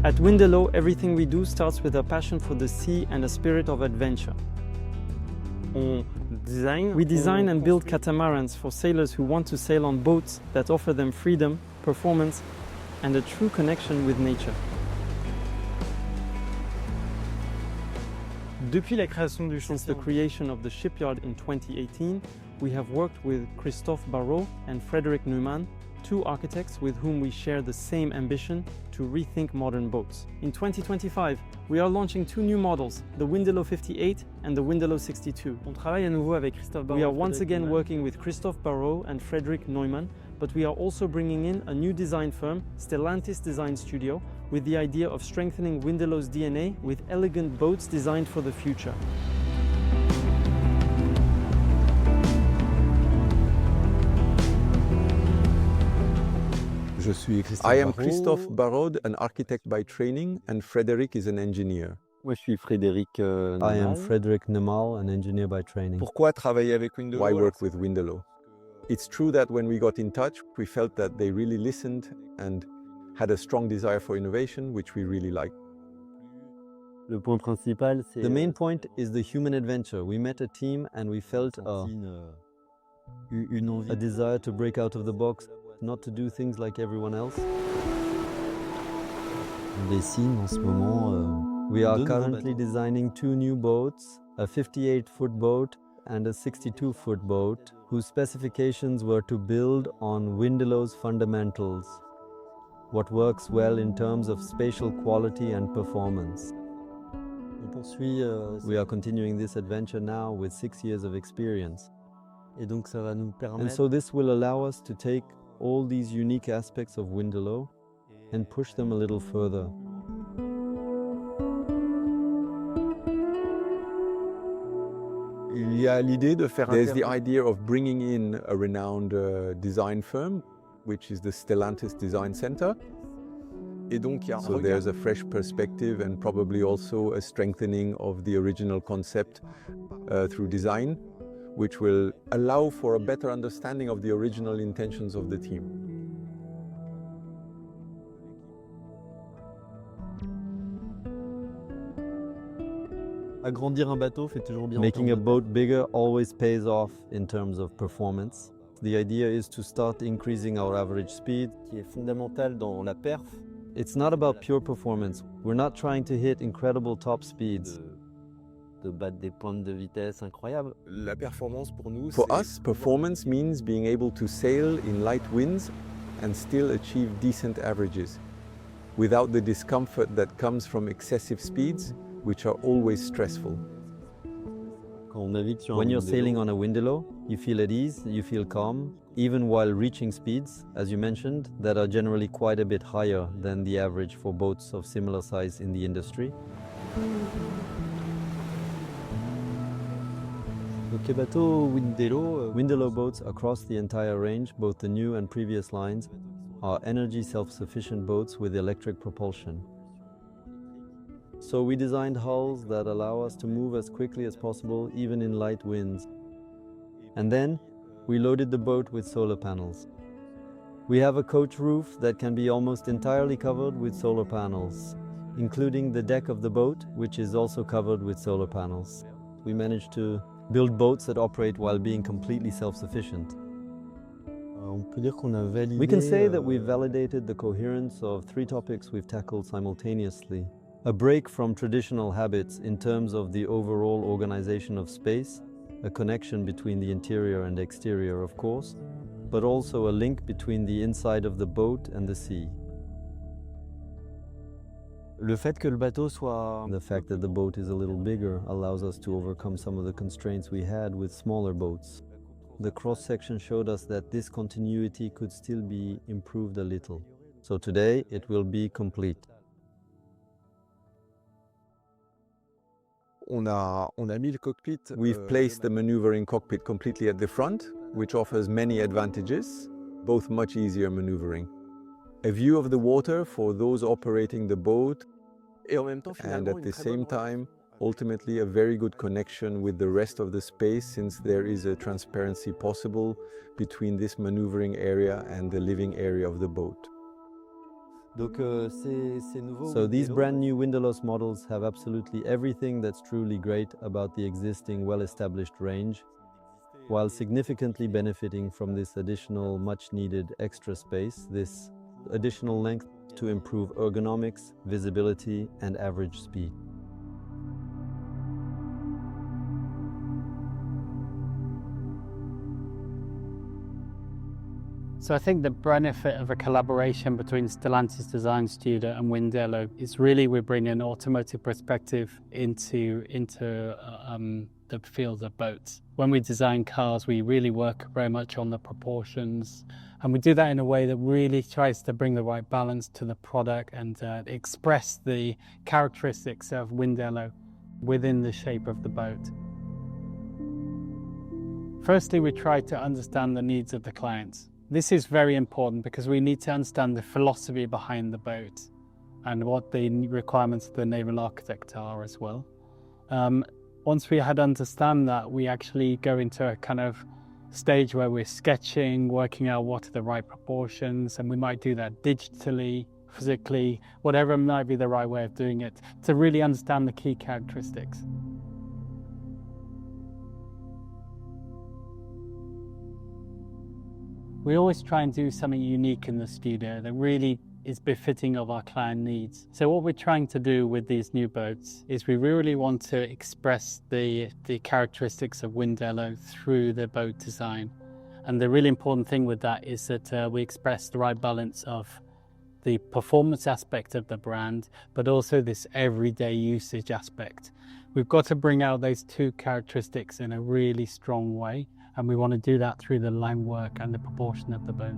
At Windelo, everything we do starts with a passion for the sea and a spirit of adventure. We design and build catamarans for sailors who want to sail on boats that offer them freedom, performance, and a true connection with nature. Since the creation of the shipyard in 2018, we have worked with Christophe Barrault and Frédéric Neumann, two architects with whom we share the same ambition to rethink modern boats. In 2025, we are launching two new models, the Windelo 58 and the Windelo 62. We are once again working with Christophe Barrault and Frédéric Neumann, but we are also bringing in a new design firm, Stellantis Design Studio, with the idea of strengthening Windelo's DNA with elegant boats designed for the future. I am Christophe Barrault, an architect by training, and Frédéric is an engineer. Moi, je suis Frédéric I am Frédéric Neumann, an engineer by training. Pourquoi travailler avec Windelo? Why work with Windelo? It's true that when we got in touch, we felt that they really listened and had a strong desire for innovation, which we really liked. Le point principal, c'est The main point is the human adventure. We met a team and we felt a desire to break out of the box, not to do things like everyone else. On dessine en ce moment. We are currently designing two new boats, a 58-foot boat and a 62-foot boat, whose specifications were to build on Windelo's fundamentals, what works well in terms of spatial quality and performance. We are continuing this adventure now with 6 years of experience. Et donc ça va nous permettre. And so this will allow us to take all these unique aspects of Windelo and push them a little further. There's the idea of bringing in a renowned design firm, which is the Stellantis Design Center. So there's a fresh perspective and probably also a strengthening of the original concept through design, which will allow for a better understanding of the original intentions of the team. Agrandir un bateau fait toujours bien. Making a boat bigger always pays off in terms of performance. The idea is to start increasing our average speed. Qui est fondamental dans la perf. It's not about pure performance. We're not trying to hit incredible top speeds. De battre des pointes de vitesse incroyables. La performance pour nous, for us, performance means being able to sail in light winds and still achieve decent averages, without the discomfort that comes from excessive speeds, which are always stressful. When you're sailing on a Windelo, you feel at ease, you feel calm, even while reaching speeds, as you mentioned, that are generally quite a bit higher than the average for boats of similar size in the industry. Windelo boats across the entire range, both the new and previous lines, are energy self-sufficient boats with electric propulsion. So we designed hulls that allow us to move as quickly as possible, even in light winds. And then we loaded the boat with solar panels. We have a coach roof that can be almost entirely covered with solar panels, including the deck of the boat, which is also covered with solar panels. We managed to build boats that operate while being completely self-sufficient. We can say that we've validated the coherence of three topics we've tackled simultaneously. A break from traditional habits in terms of the overall organization of space, a connection between the interior and exterior, of course, but also a link between the inside of the boat and the sea. Le fait que le bateau soit... The fact that the boat is a little bigger allows us to overcome some of the constraints we had with smaller boats. The cross-section showed us that this continuity could still be improved a little. So today it will be complete. We've placed the maneuvering cockpit completely at the front, which offers many advantages, both much easier maneuvering. A view of the water for those operating the boat, and at the same time, ultimately a very good connection with the rest of the space, since there is a transparency possible between this maneuvering area and the living area of the boat. So these brand new Windelos models have absolutely everything that's truly great about the existing well-established range, while significantly benefiting from this additional much-needed extra space, this additional length to improve ergonomics, visibility, and average speed. So I think the benefit of a collaboration between Stellantis Design Studio and Windelo is really we're bringing an automotive perspective into the field of boats. When we design cars, we really work very much on the proportions, and we do that in a way that really tries to bring the right balance to the product and express the characteristics of Windelo within the shape of the boat. Firstly, we try to understand the needs of the clients. This is very important because we need to understand the philosophy behind the boat and what the requirements of the naval architect are as well. Once we had understand that, we actually go into a kind of stage where we're sketching, working out what are the right proportions, and we might do that digitally, physically, whatever might be the right way of doing it, to really understand the key characteristics. We always try and do something unique in the studio that really is befitting of our client needs. So what we're trying to do with these new boats is we really want to express the characteristics of Windelo through the boat design. And the really important thing with that is that we express the right balance of the performance aspect of the brand, but also this everyday usage aspect. We've got to bring out those two characteristics in a really strong way, and we want to do that through the line work and the proportion of the boat.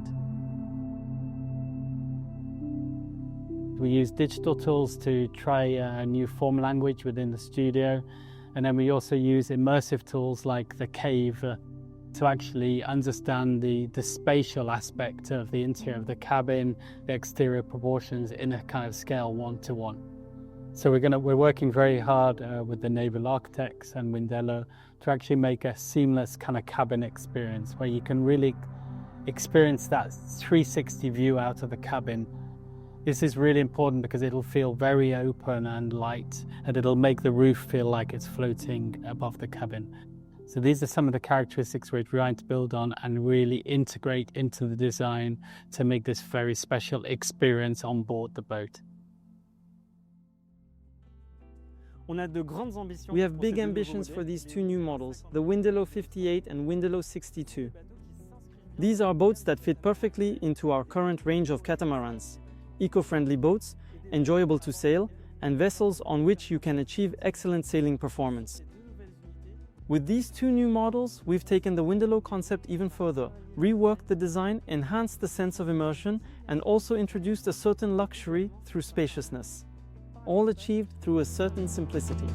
We use digital tools to try a new form language within the studio, and then we also use immersive tools like the cave to actually understand the spatial aspect of the interior of the cabin, the exterior proportions in a kind of scale 1-to-1. So we're working very hard with the naval architects and Windelo to actually make a seamless kind of cabin experience where you can really experience that 360 view out of the cabin. This is really important because it'll feel very open and light, and it'll make the roof feel like it's floating above the cabin. So these are some of the characteristics we're trying to build on and really integrate into the design to make this very special experience on board the boat. We have big ambitions for these two new models, the Windelo 58 and Windelo 62. These are boats that fit perfectly into our current range of catamarans, eco-friendly boats, enjoyable to sail, and vessels on which you can achieve excellent sailing performance. With these two new models, we've taken the Windelo concept even further, reworked the design, enhanced the sense of immersion, and also introduced a certain luxury through spaciousness, all achieved through a certain simplicity.